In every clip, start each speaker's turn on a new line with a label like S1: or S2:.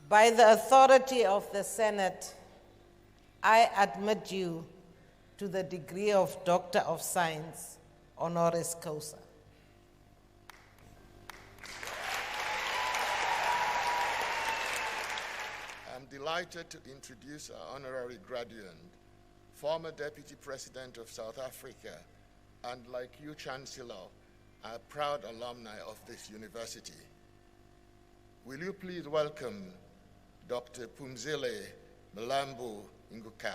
S1: By the authority of the Senate, I admit you to the degree of Doctor of Science, honoris causa.
S2: I'm delighted to introduce our honorary graduate, former Deputy President of South Africa, and like you, Chancellor, a proud alumni of this university. Will you please welcome Dr. Phumzile Mlambo-Ngcuka.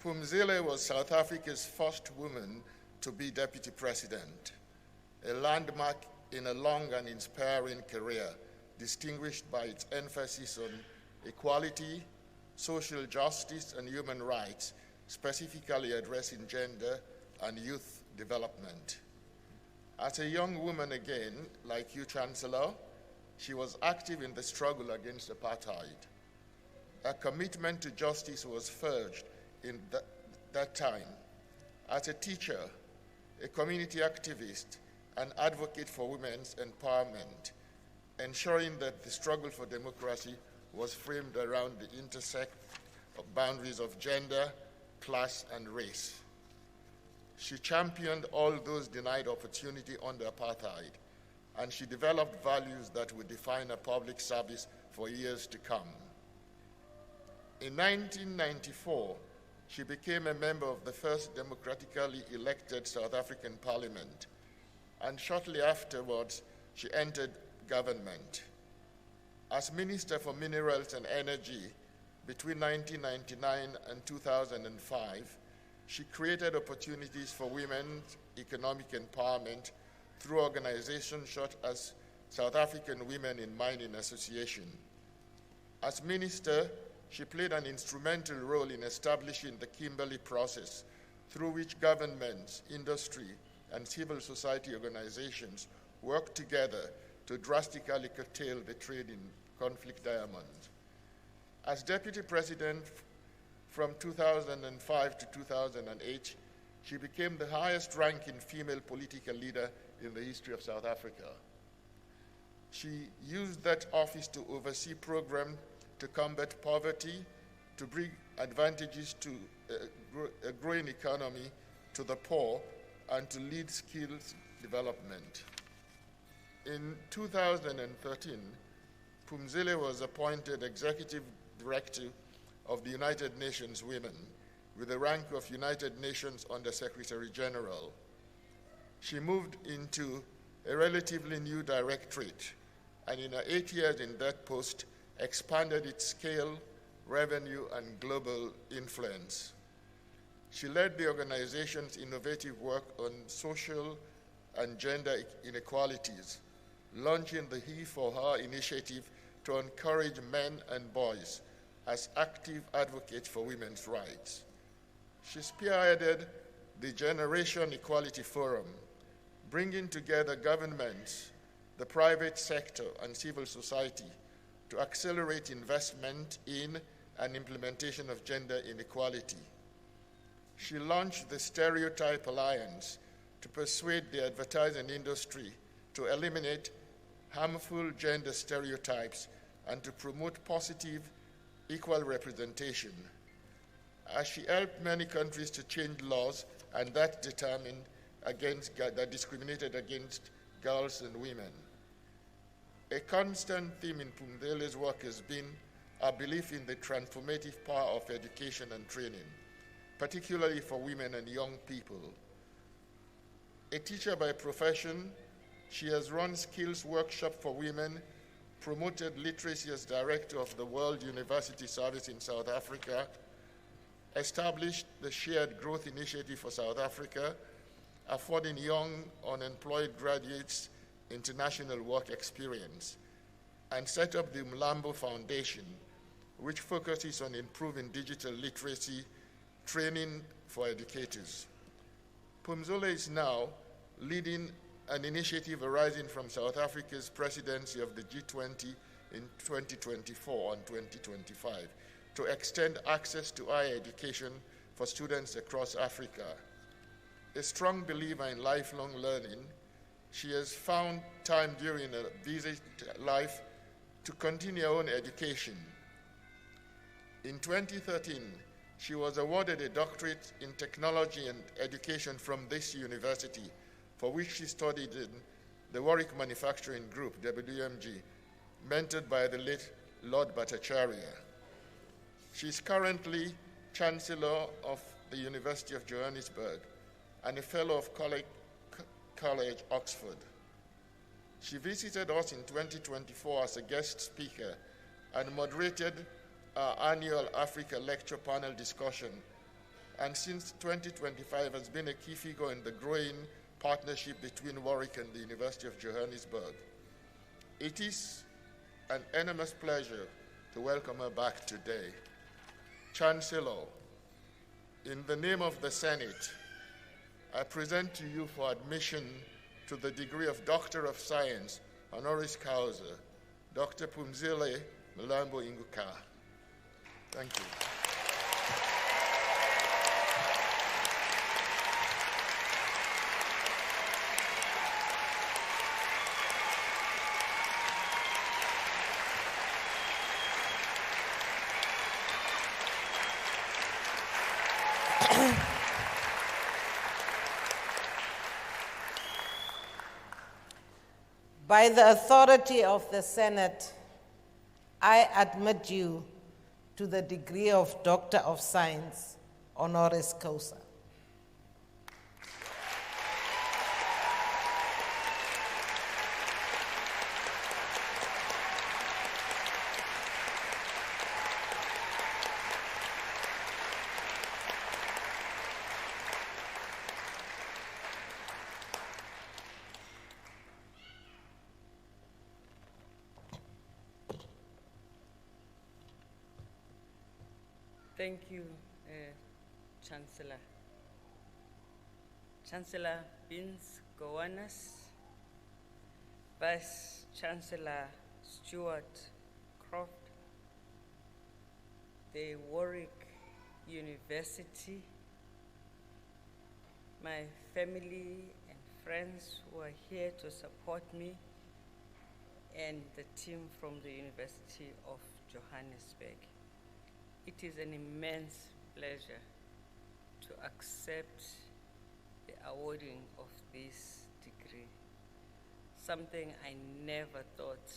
S2: Phumzile was South Africa's first woman to be deputy president, a landmark in a long and inspiring career distinguished by its emphasis on equality, social justice, and human rights, specifically addressing gender and youth development. As a young woman again, like you, Chancellor, she was active in the struggle against apartheid. Her commitment to justice was forged in that time. As a teacher, a community activist, an advocate for women's empowerment, ensuring that the struggle for democracy was framed around the intersect of boundaries of gender, class, and race. She championed all those denied opportunity under apartheid, and she developed values that would define her public service for years to come. In 1994, she became a member of the first democratically elected South African parliament, and shortly afterwards, she entered government. As Minister for Minerals and Energy between 1999 and 2005, she created opportunities for women's economic empowerment through organizations such as South African Women in Mining Association. As minister, she played an instrumental role in establishing the Kimberley process, through which governments, industry, and civil society organizations worked together to drastically curtail the trade in conflict diamonds. As Deputy President from 2005 to 2008, she became the highest-ranking female political leader in the history of South Africa. She used that office to oversee programs to combat poverty, to bring advantages to a growing economy to the poor, and to lead skills development. In 2013, Phumzile was appointed Executive Director of the United Nations Women, with the rank of United Nations Under-Secretary General. She moved into a relatively new directorate, and in her 8 years in that post, expanded its scale, revenue, and global influence. She led the organization's innovative work on social and gender inequalities, launching the He for Her initiative to encourage men and boys as active advocates for women's rights. She spearheaded the Generation Equality Forum, bringing together governments, the private sector, and civil society to accelerate investment in and implementation of gender inequality. She launched the Stereotype Alliance to persuade the advertising industry to eliminate harmful gender stereotypes and to promote positive, equal representation. As she helped many countries to change laws and that discriminated against girls and women. A constant theme in Phumzile's work has been our belief in the transformative power of education and training, particularly for women and young people. A teacher by profession, she has run skills workshops for women, promoted literacy as director of the World University Service in South Africa, established the Shared Growth Initiative for South Africa, affording young unemployed graduates international work experience, and set up the Mlambo Foundation, which focuses on improving digital literacy training for educators. Phumzile is now leading an initiative arising from South Africa's presidency of the G20 in 2024 and 2025 to extend access to higher education for students across Africa. A strong believer in lifelong learning, she has found time during a busy life to continue her own education. In 2013, she was awarded a doctorate in technology and education from this university, for which she studied in the Warwick Manufacturing Group, WMG, mentored by the late Lord Bhattacharya. She is currently Chancellor of the University of Johannesburg and a Fellow of College, Oxford. She visited us in 2024 as a guest speaker and moderated our annual Africa Lecture Panel discussion, and since 2025 has been a key figure in the growing partnership between Warwick and the University of Johannesburg. It is an enormous pleasure to welcome her back today. Chancellor, in the name of the Senate, I present to you for admission to the degree of Doctor of Science, honoris causa, Dr. Phumzile Mlambo-Ngcuka. Thank you.
S1: By the authority of the Senate, I admit you to the degree of Doctor of Science, honoris causa.
S3: Thank you, Chancellor. Chancellor Binns Gowanus, Vice Chancellor Stuart Croft, the Warwick University, my family and friends who are here to support me, and the team from the University of Johannesburg. It is an immense pleasure to accept the awarding of this degree, something I never thought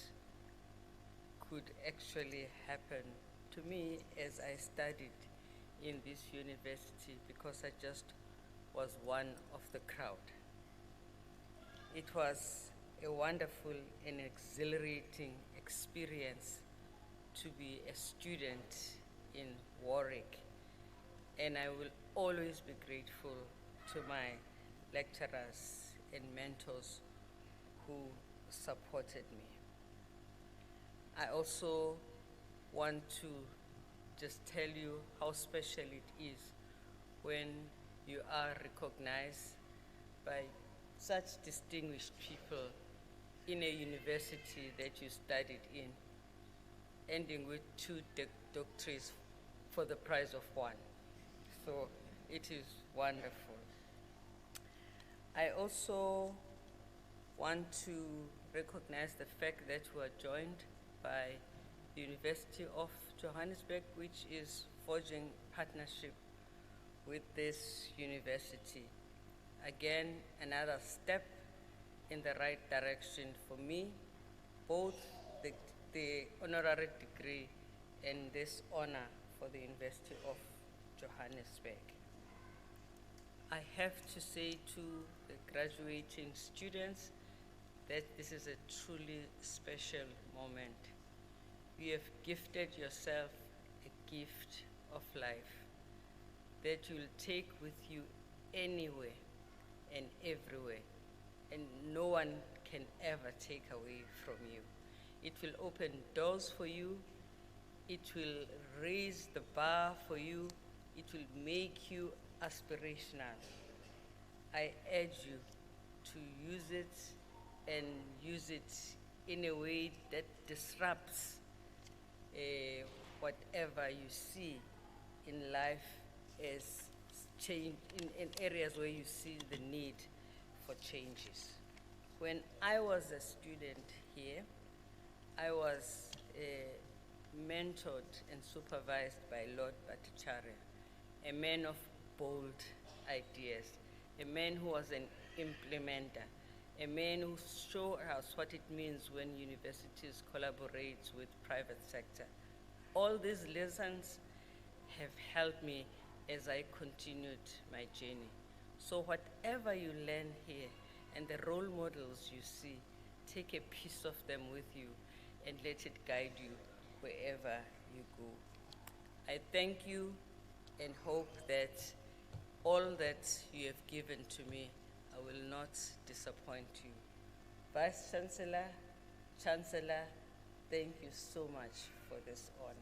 S3: could actually happen to me as I studied in this university, because I just was one of the crowd. It was a wonderful and exhilarating experience to be a student in Warwick, and I will always be grateful to my lecturers and mentors who supported me. I also want to just tell you how special it is when you are recognized by such distinguished people in a university that you studied in, ending with 2 doctorates for the price of 1. So it is wonderful. I also want to recognize the fact that we are joined by the University of Johannesburg, which is forging partnership with this university. Again, another step in the right direction for me, both the honorary degree and this honor for the University of Johannesburg. I have to say to the graduating students that this is a truly special moment. You have gifted yourself a gift of life that you'll take with you anywhere and everywhere, and no one can ever take away from you. It will open doors for you. It will raise the bar for you. It will make you aspirational. I urge you to use it and use it in a way that disrupts whatever you see in life as change, in areas where you see the need for changes. When I was a student here, I was mentored and supervised by Lord Bhattacharya, a man of bold ideas, a man who was an implementer, a man who showed us what it means when universities collaborate with private sector. All these lessons have helped me as I continued my journey. So whatever you learn here and the role models you see, take a piece of them with you and let it guide you wherever you go. I thank you and hope that all that you have given to me, I will not disappoint you. Vice Chancellor, Chancellor, thank you so much for this honor.